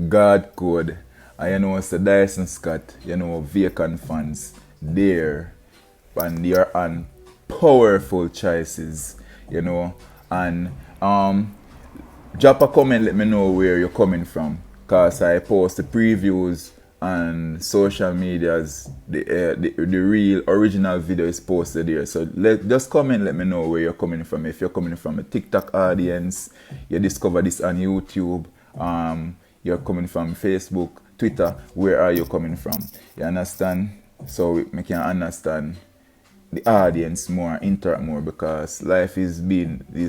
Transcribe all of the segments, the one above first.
God Code, and it's the Diceson Scott, vacant funds there, and you're on powerful choices, and drop a comment, let me know where you're coming from, cause I post the previews and social medias. The real original video is posted there. So just comment, let me know where you're coming from. If you're coming from a TikTok audience, you discover this on YouTube, you're coming from Facebook, Twitter, where are you coming from? You understand? So we can understand the audience more, interact more, because life is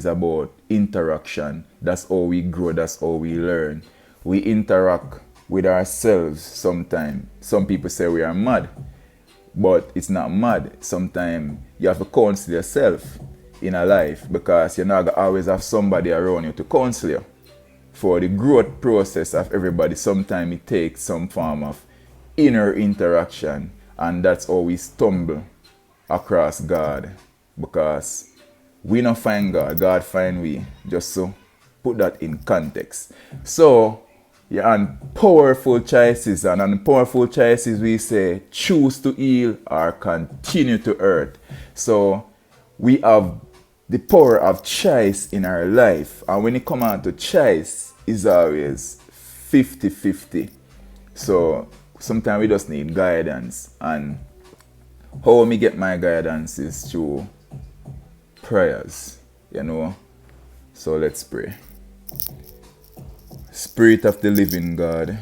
about interaction. That's how we grow, that's how we learn. We interact with ourselves sometimes. Some people say we are mad, but it's not mad. Sometimes you have to counsel yourself in a life, because you're not going to always have somebody around you to counsel you. For the growth process of everybody, sometimes it takes some form of inner interaction, and that's how we stumble across God, because we don't find God, God find we. Just so put that in context. So you're on powerful choices, and on powerful choices we say choose to heal or continue to hurt. So we have the power of choice in our life, and when it comes out to choice, it's always 50-50. So sometimes we just need guidance, and how me get my guidance is through prayers, So let's pray. Spirit of the living God,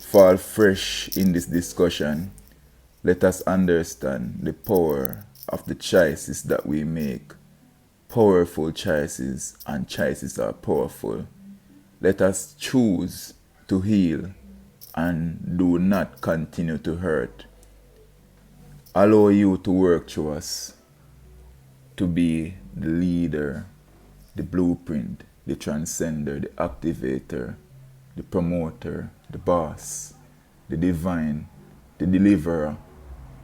fall fresh in this discussion. Let us understand the power of the choices that we make. Powerful choices, and choices are powerful. Let us choose to heal and do not continue to hurt. Allow you to work through us, to be the leader, the blueprint, the transcender, the activator, the promoter, the boss, the divine, the deliverer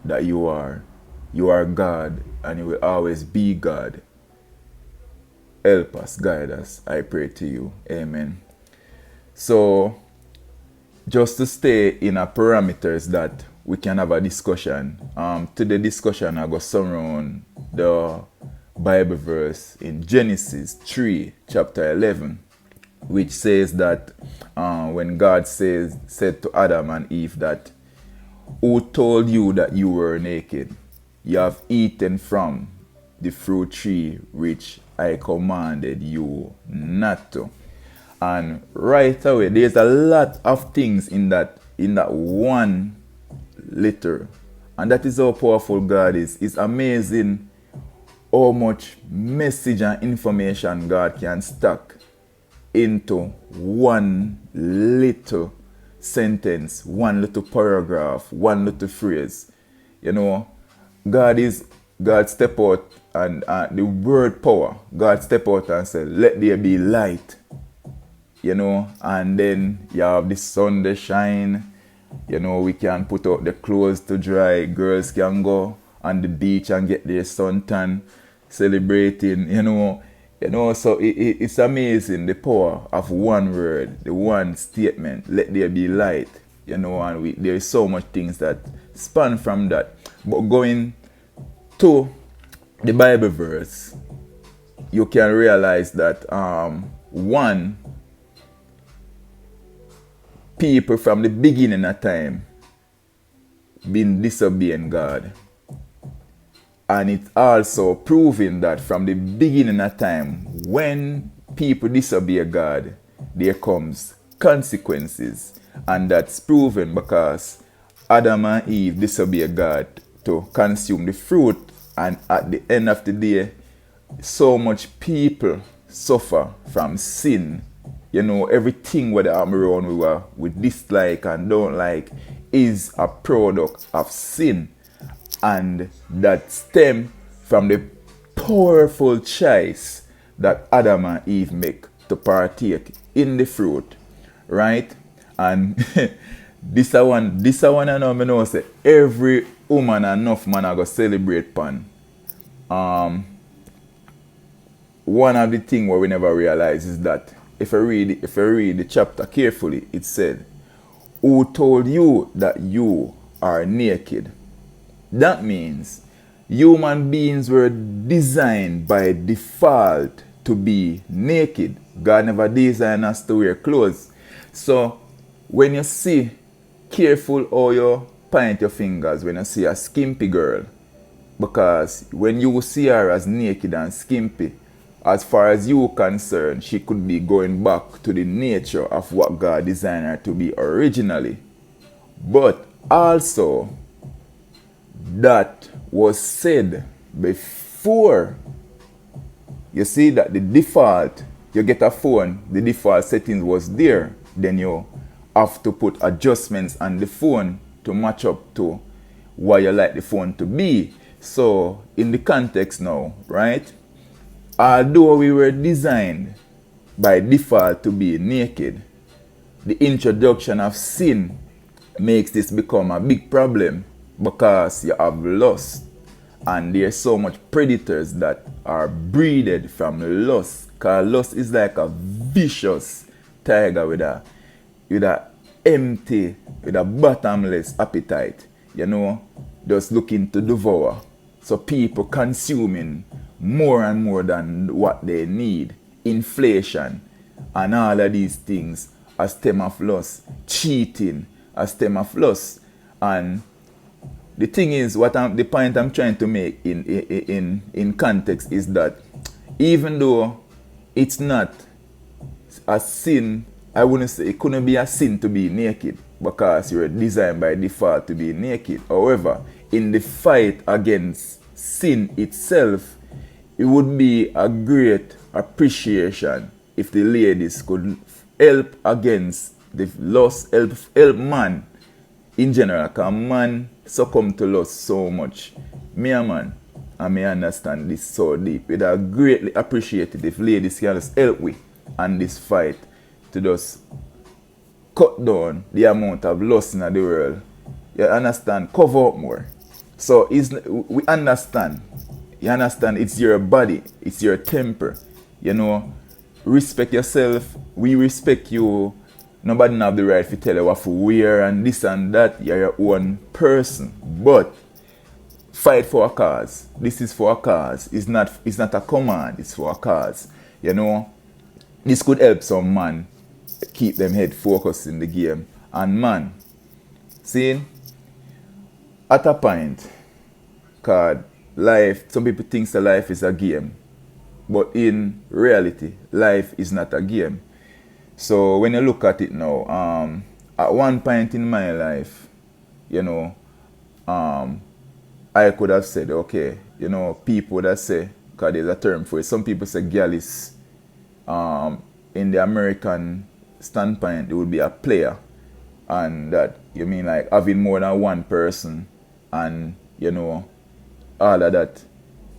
that you are. You are God, and you will always be God. Help us, guide us, I pray to you. Amen. So, just to stay in a parameters that we can have a discussion. Today discussion I go surround the Bible verse in Genesis 3, chapter 11, which says that when God said to Adam and Eve that, who told you that you were naked? You have eaten from the fruit tree which I commanded you not to. And right away, there's a lot of things in that one letter, and that is how powerful God is. It's amazing how much message and information God can stack into one little sentence, one little paragraph, one little phrase. God step out, and the word power, God step out and said, let there be light. And then you have the sun that shine. We can put out the clothes to dry. Girls can go on the beach and get their suntan, celebrating, So it's amazing, the power of one word, the one statement, let there be light, and there is so much things that span from that. But going to the Bible verse, you can realize that one, people from the beginning of time been disobeying God. And it's also proving that from the beginning of time, when people disobey God, there comes consequences. And that's proven because Adam and Eve disobeyed God to consume the fruit. And at the end of the day, so much people suffer from sin. Everything what happen around we dislike and don't like is a product of sin. And that stem from the powerful choice that Adam and Eve make to partake in the fruit, right? And this one I know say every woman and enough man are gonna celebrate pan. One of the things where we never realize is that if I read the chapter carefully, it said, "Who told you that you are naked?" That means human beings were designed by default to be naked. God never designed us to wear clothes. So when you see, careful how you point your fingers when you see a skimpy girl. Because when you see her as naked and skimpy, as far as you are concerned, she could be going back to the nature of what God designed her to be originally. But also, that was said before. You see that the default, you get a phone, the default settings was there. Then you have to put adjustments on the phone to match up to what you like the phone to be. So, in the context now, right? Although we were designed by default to be naked, the introduction of sin makes this become a big problem because you have lust. And there's so much predators that are breeded from lust. Because lust is like a vicious tiger with a empty, with a bottomless appetite. You know, just looking to devour. So people consuming more and more than what they need. Inflation and all of these things a stem of lust. Cheating a stem of lust. And the thing is, the point I'm trying to make in context is that even though it's not a sin, I wouldn't say it couldn't be a sin to be naked because you're designed by default to be naked. However, in the fight against sin itself, it would be a great appreciation if the ladies could help against the lust, help man in general, because man succumb to lust so much. Me a man, I may understand this so deep. It would greatly appreciate it if ladies can just help we on this fight to just cut down the amount of lust in the world. You understand? Cover up more. So we understand. You understand? It's your body. It's your temper. You know, respect yourself. We respect you. Nobody have the right to tell you what to wear and this and that. You're your own person. But fight for a cause. This is for a cause. It's not a command. It's for a cause. You know, this could help some man keep them head focused in the game. And man, see, at a point, cause life, some people think that life is a game. But in reality, life is not a game. So when you look at it now, at one point in my life, you know, I could have said, okay, you know, people that say, because there's a term for it, some people say gallus. In the American standpoint, it would be a player. And that, you mean like having more than one person and, you know, all of that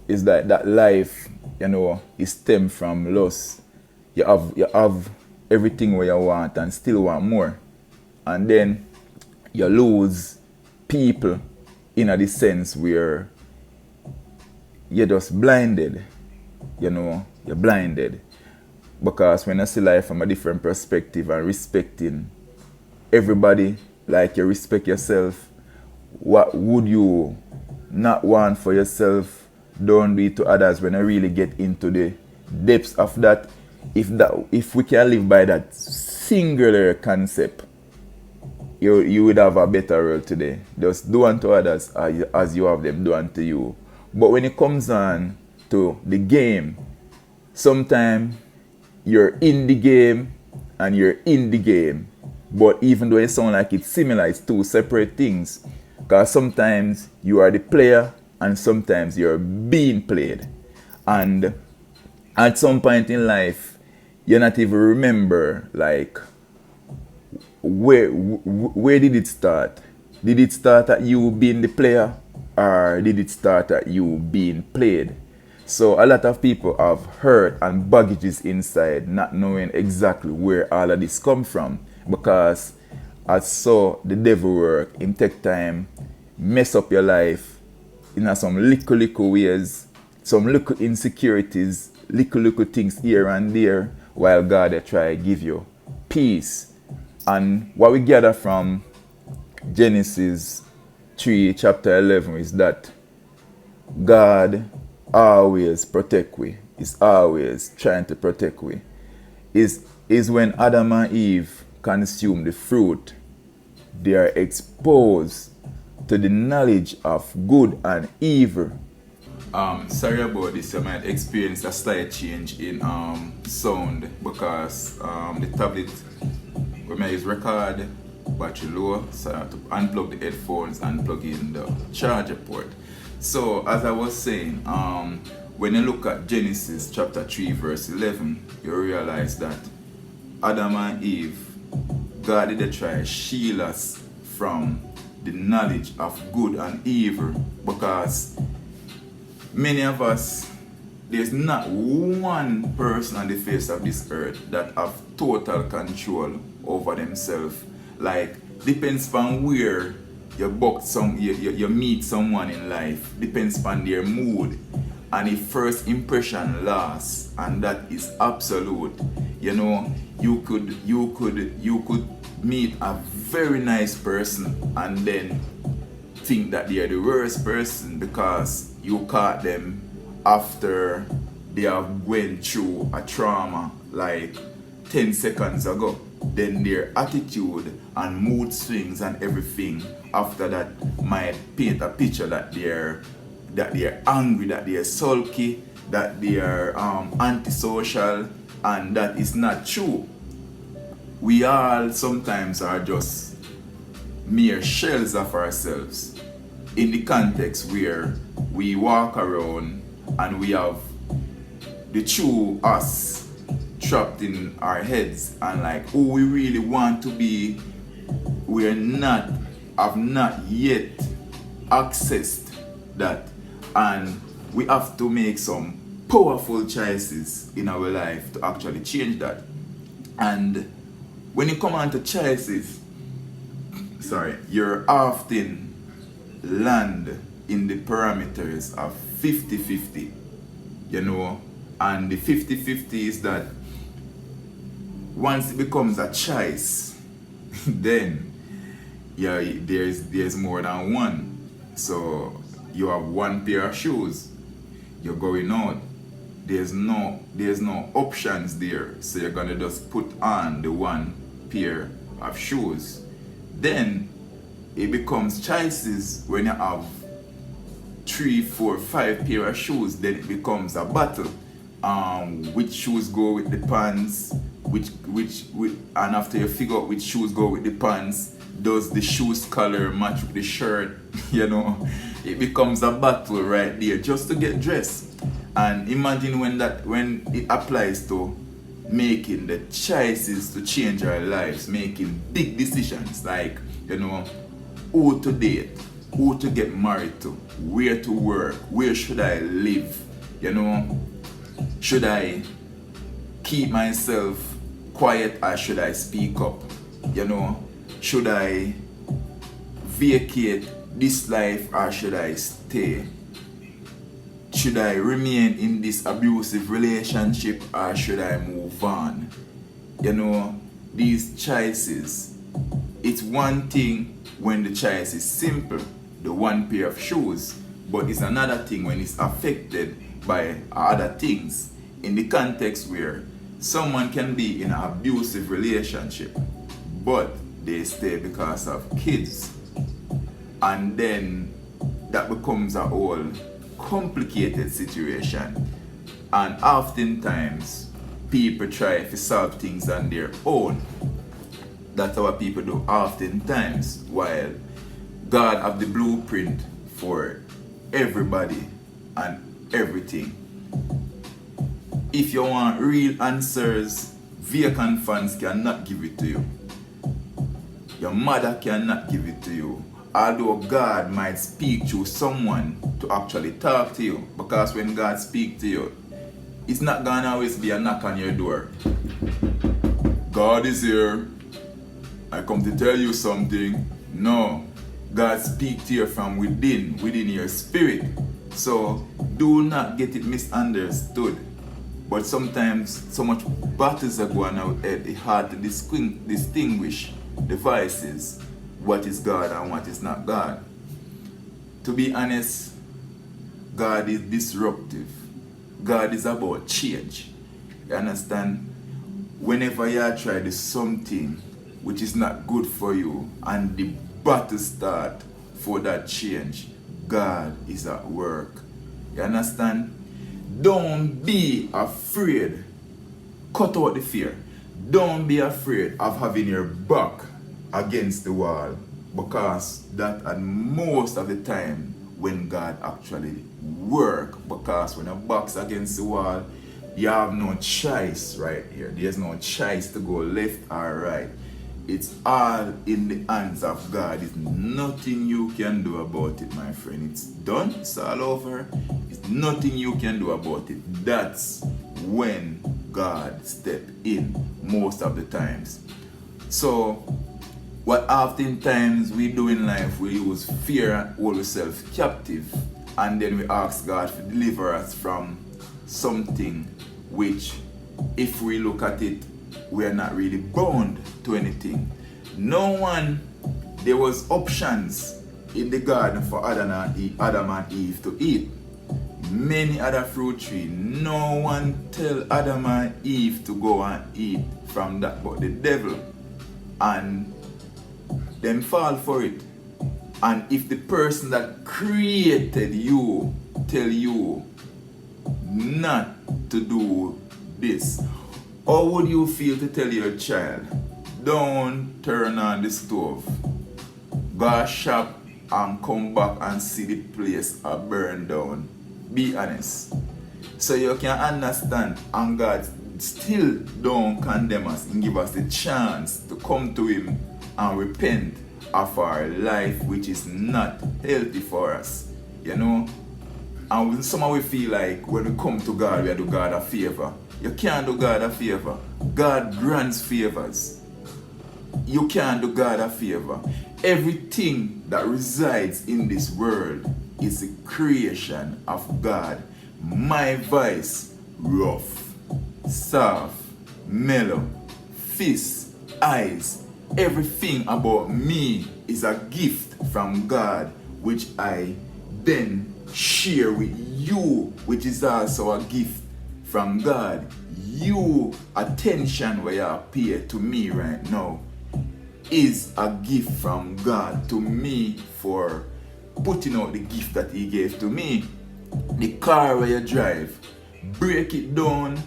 is that life, you know, is stemmed from lust. You have everything where you want and still want more. And then you lose people in a sense where you're just blinded. You know, you're blinded. Because when I see life from a different perspective and respecting everybody like you respect yourself, what would you not want for yourself? Don't do it to others. When I really get into the depths of that, if we can live by that singular concept, you would have a better world today. Just do unto others as you have them do unto you. But when it comes on to the game, sometimes you're in the game and you're in the game. But even though it sounds like it's similar, it's two separate things. Because sometimes you are the player and sometimes you're being played. And at some point in life, you not even remember, like, where did it start? Did it start at you being the player? Or did it start at you being played? So a lot of people have hurt and baggages inside, not knowing exactly where all of this come from. Because as so the devil work, him take time, mess up your life in some little ways, some little insecurities, little things here and there, while God they try to give you peace. And what we gather from Genesis 3 chapter 11 is that God always protect we. Is always trying to protect we. Is when Adam and Eve consume the fruit, they are exposed to the knowledge of good and evil. Sorry about this, you might experience a slight change in sound because the tablet when I use record battery low, so I have to unplug the headphones and plug in the charger port. So as I was saying, when you look at Genesis chapter 3 verse 11, you realize that Adam and Eve, God did try to shield us from the knowledge of good and evil, because many of us, there's not one person on the face of this earth that have total control over themselves. Like, depends on where you meet someone in life, depends on their mood, and if first impression lasts, and that is absolute. You know, you could meet a very nice person and then think that they are the worst person because you caught them after they have went through a trauma like 10 seconds ago. Then their attitude and mood swings and everything after that might paint a picture that they're angry, that they're sulky, that they are antisocial, and that is not true. We all sometimes are just mere shells of ourselves in the context where we walk around and we have the true us trapped in our heads, and like who we really want to be, have not yet accessed that, and we have to make some powerful choices in our life to actually change that. And when you come on to choices, you're often land in the parameters of 50-50, you know, and the 50-50 is that once it becomes a choice, then there's more than one. So you have one pair of shoes, you're going out, there's no options there, so you're gonna just put on the one pair of shoes. Then it becomes choices when you have 3, 4, 5 pair of shoes. Then it becomes a battle. Which shoes go with the pants, and after you figure out which shoes go with the pants, does the shoes color match with the shirt? You know, it becomes a battle right there just to get dressed. And imagine when it applies to making the choices to change our lives, making big decisions like, you know, who to date, who to get married to, where to work, where should I live, you know, should I keep myself quiet or should I speak up, you know, should I vacate this life or should I stay? Should I remain in this abusive relationship or should I move on? You know, these choices, it's one thing when the choice is simple, the one pair of shoes, but it's another thing when it's affected by other things. In the context where someone can be in an abusive relationship, but they stay because of kids, and then that becomes a whole complicated situation. And oftentimes people try to solve things on their own. That's what people do oftentimes, while God have the blueprint for everybody and everything. If you want real answers, vacant funds cannot give it to you. Your mother cannot give it to you. Although God might speak to someone to actually talk to you, because when God speaks to you, it's not gonna always be a knock on your door. God is here, I come to tell you something. No, God speaks to you from within your spirit. So do not get it misunderstood. But sometimes so much battles are going out there, it's hard to distinguish the vices, what is God and what is not God. To be honest, God is disruptive. God is about change. You understand? Whenever you try to do something which is not good for you and the battle start for that change, God is at work. You understand? Don't be afraid. Cut out the fear. Don't be afraid of having your back against the wall, because that and most of the time when God actually work, because when your back's against the wall, you have no choice right here. There's no choice to go left or right. It's all in the hands of God. It's nothing you can do about it, my friend. It's done. It's all over. It's nothing you can do about it. That's when God step in most of the times. So what oftentimes we do in life, we use fear and hold ourselves captive, and then we ask God to deliver us from something which, if we look at it, we are not really bound to anything. There was options in the garden for Adam and Eve to eat. Many other fruit trees. No one tell Adam and Eve to go and eat from that, but the devil. And them fall for it. And if the person that created you tell you not to do this, how would you feel to tell your child, don't turn on the stove, go shop and come back and see the place burn down? Be honest. So you can understand, and God still don't condemn us and give us the chance to come to Him and repent of our life which is not healthy for us. You know? And somehow we feel like when we come to God, we do God a favor. You can't do God a favor. God grants favors. You can't do God a favor. Everything that resides in this world is a creation of God. My voice, rough, soft, mellow, fist, eyes, everything about me is a gift from God, which I then share with you, which is also a gift from God. You attention where you pay to me right now is a gift from God to me for putting out the gift that He gave to me. The car where you drive, break it down,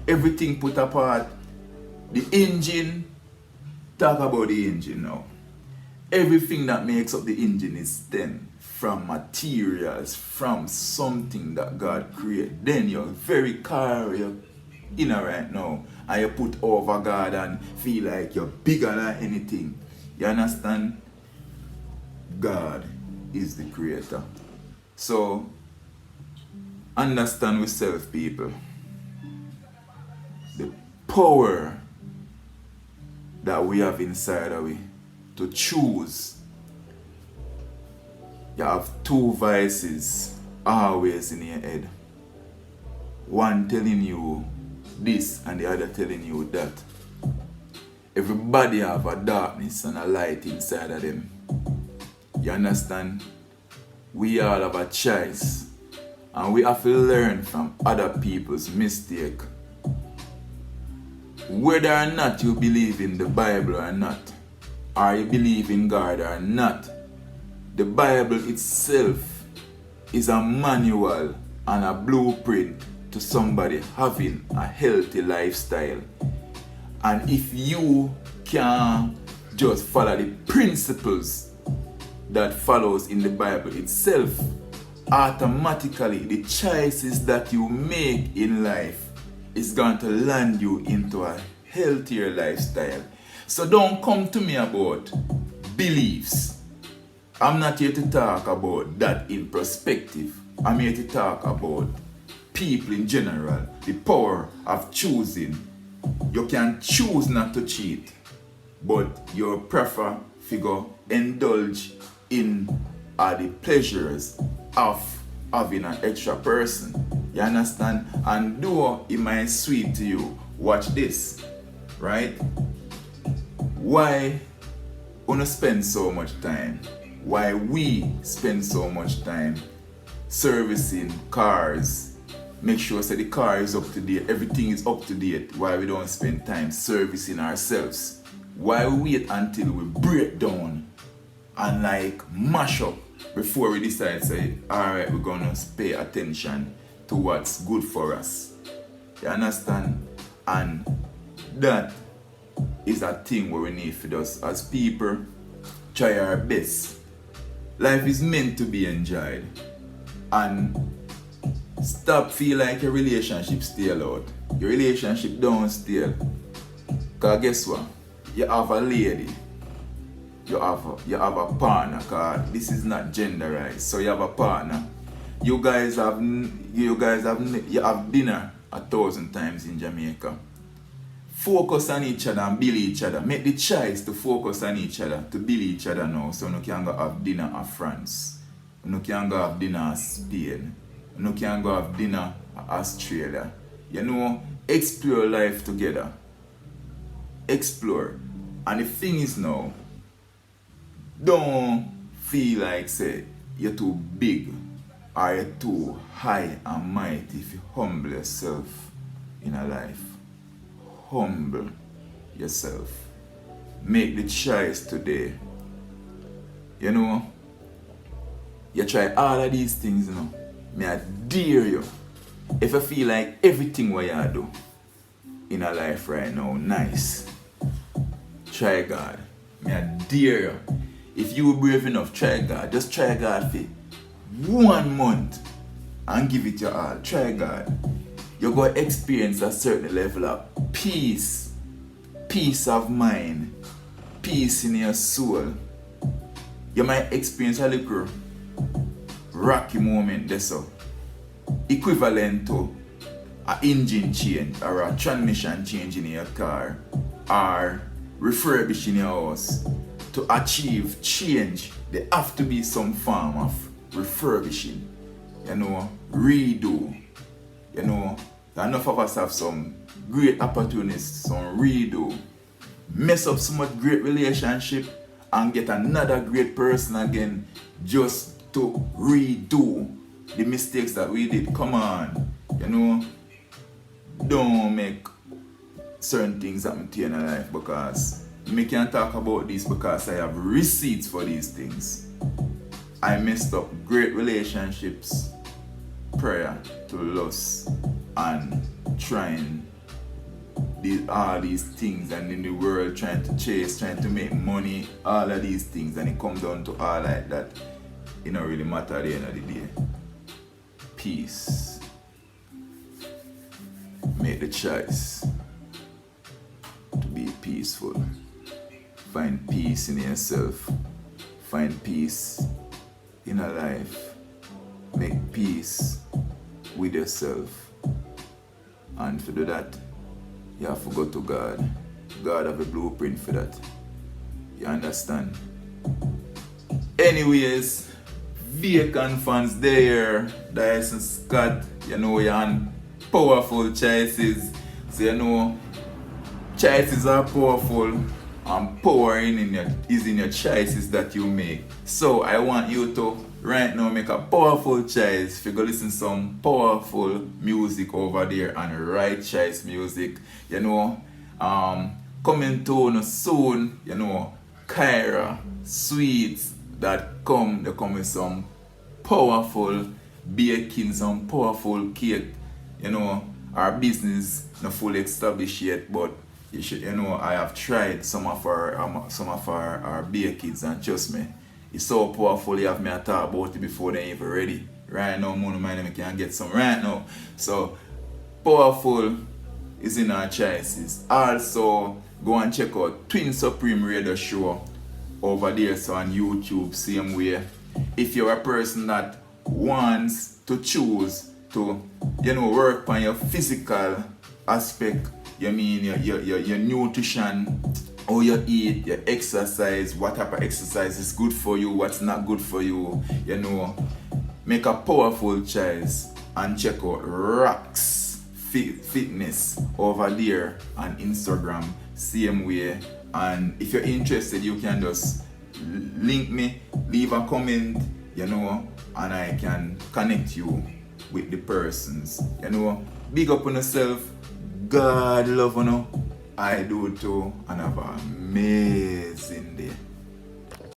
everything put apart. The engine, talk about the engine now. Everything that makes up the engine is then from materials, from something that God created. Then your very car you're in right now, and you put over God and feel like you're bigger than anything. You understand? God is the creator. So understand yourself, people. The power that we have inside of we to choose. You have two voices always in your head. One telling you this and the other telling you that. Everybody have a darkness and a light inside of them. You understand? We all have a choice, and we have to learn from other people's mistake. Whether or not you believe in the Bible or not, or you believe in God or not, the Bible itself is a manual and a blueprint to somebody having a healthy lifestyle. And if you can just follow the principles that follows in the Bible itself, automatically the choices that you make in life is going to land you into a healthier lifestyle. So don't come to me about beliefs. I'm not here to talk about that in perspective. I'm here to talk about people in general, the power of choosing. You can choose not to cheat, but you prefer to indulge in the pleasures of having an extra person. You understand? And though it might sweet to you, watch this, right? Why wanna spend so much time? Why we spend so much time servicing cars? Make sure that the car is up to date, everything is up to date. Why we don't spend time servicing ourselves? Why we wait until we break down and like mash up before we decide say, alright, we're gonna pay attention to what's good for us. You understand? And that is a thing where we need for us as people try our best. Life is meant to be enjoyed. And stop feel like your relationship stale out. Your relationship don't stale. Cause guess what? You have a lady. You have a partner. Cause this is not genderized. So you have a partner. You have dinner 1,000 times in Jamaica. Focus on each other and build each other. Make the choice to focus on each other, to build each other now. So you can go have dinner at France. You can go have dinner at Spain. You can go have dinner at Australia. You know, explore life together. Explore. And the thing is now, don't feel like say you're too big or you're too high and mighty if you humble yourself in a life. Humble yourself. Make the choice today. You know, you try all of these things, you know. May I dare you. If you feel like everything what you do in a life right now, nice. Try God. May I dare you. If you were brave enough, try God. Just try God for 1 month and give it your all. Try God. You're going to experience a certain level of peace. Peace of mind. Peace in your soul. You might experience a little rocky moment there, so equivalent to an engine change or a transmission change in your car or refurbishing your house. To achieve change, there have to be some form of refurbishing, you know, redo. You know, enough of us have some great opportunities, some redo. Mess up so much great relationship and get another great person again just to redo the mistakes that we did. Come on, you know, don't make certain things happen to you in life, because I can talk about this because I have receipts for these things. I messed up great relationships prior to lust and trying all these things, and in the world trying to chase, trying to make money, all of these things, and it comes down to all like that. It don't really matter at the end of the day. Peace. Make the choice to be peaceful. Find peace in yourself. Find peace in a life. Make peace with yourself. And to do that, you have to go to God. God have a blueprint for that. You understand? Anyways, vacant fans there. Diceson Scott, you know you're on powerful choices. So you know choices are powerful, and power is in your choices that you make. So I want you to right now make a powerful choice. If you go listen to some powerful music over there and right choice music, you know, coming to soon, you know, Kyra sweets that they come with some powerful baking, some powerful cake. You know, our business not fully established yet, but you should, you know, I have tried some of our bakings, and trust me, it's so powerful. You have me to talk about it before they even ready. Right now, I can get some right now. So powerful is in our choices. Also, go and check out Twin Supreme Radio Show over there, so on YouTube, same way. If you're a person that wants to choose to, you know, work on your physical aspect, you mean your nutrition, how you eat, your exercise, what type of exercise is good for you, what's not good for you, you know, make a powerful choice and check out Rocks Fitness over there on Instagram, same way. And if you're interested, you can just link me, leave a comment, and I can connect you with the persons. Big up on yourself. God love you. I do too, and have an amazing day.